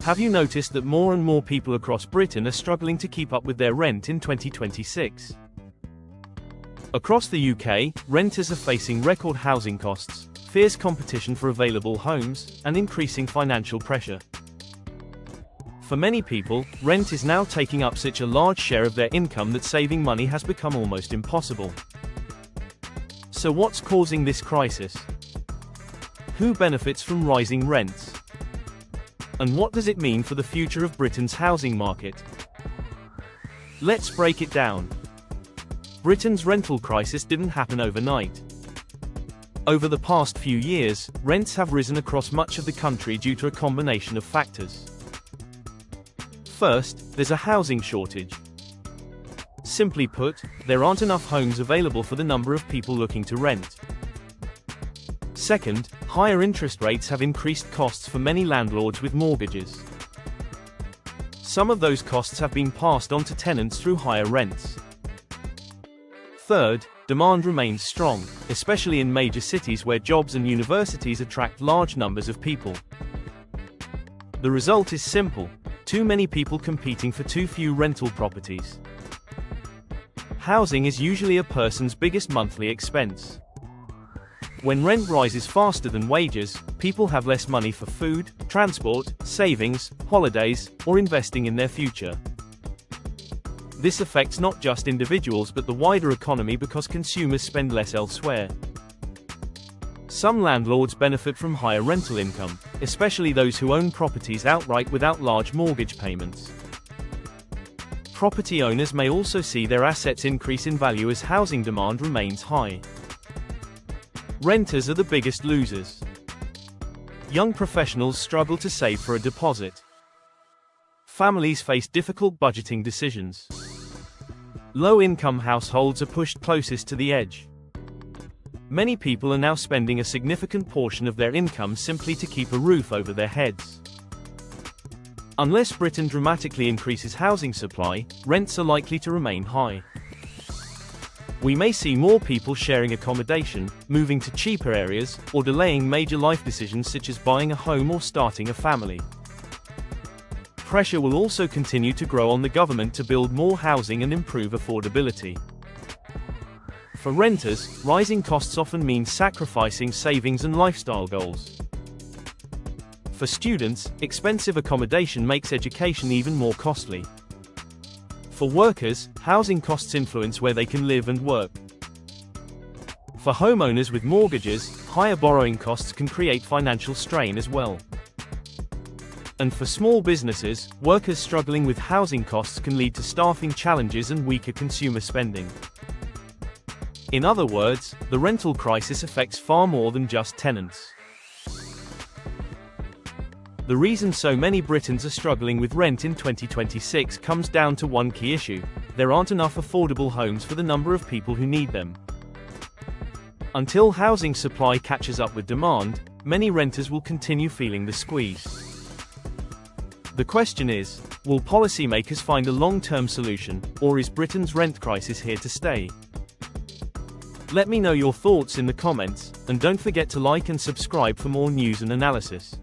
Have you noticed that more and more people across Britain are struggling to keep up with their rent in 2026? Across the UK, renters are facing record housing costs, fierce competition for available homes, and increasing financial pressure. For many people, rent is now taking up such a large share of their income that saving money has become almost impossible. So what's causing this crisis? Who benefits from rising rents? And what does it mean for the future of Britain's housing market? Let's break it down. Britain's rental crisis didn't happen overnight. Over the past few years, rents have risen across much of the country due to a combination of factors. First, there's a housing shortage. Simply put, there aren't enough homes available for the number of people looking to rent. Second, higher interest rates have increased costs for many landlords with mortgages. Some of those costs have been passed on to tenants through higher rents. Third, demand remains strong, especially in major cities where jobs and universities attract large numbers of people. The result is simple: too many people competing for too few rental properties. Housing is usually a person's biggest monthly expense. When rent rises faster than wages, people have less money for food, transport, savings, holidays, or investing in their future. This affects not just individuals but the wider economy because consumers spend less elsewhere. Some landlords benefit from higher rental income, especially those who own properties outright without large mortgage payments. Property owners may also see their assets increase in value as housing demand remains high. Renters are the biggest losers. Young professionals struggle to save for a deposit. Families face difficult budgeting decisions. Low-income households are pushed closest to the edge. Many people are now spending a significant portion of their income simply to keep a roof over their heads. Unless Britain dramatically increases housing supply, rents are likely to remain high. We may see more people sharing accommodation, moving to cheaper areas, or delaying major life decisions such as buying a home or starting a family. Pressure will also continue to grow on the government to build more housing and improve affordability. For renters, rising costs often mean sacrificing savings and lifestyle goals. For students, expensive accommodation makes education even more costly. For workers, housing costs influence where they can live and work. For homeowners with mortgages, higher borrowing costs can create financial strain as well. And for small businesses, workers struggling with housing costs can lead to staffing challenges and weaker consumer spending. In other words, the rental crisis affects far more than just tenants. The reason so many Britons are struggling with rent in 2026 comes down to one key issue: there aren't enough affordable homes for the number of people who need them. Until housing supply catches up with demand, many renters will continue feeling the squeeze. The question is, will policymakers find a long-term solution, or is Britain's rent crisis here to stay? Let me know your thoughts in the comments, and don't forget to like and subscribe for more news and analysis.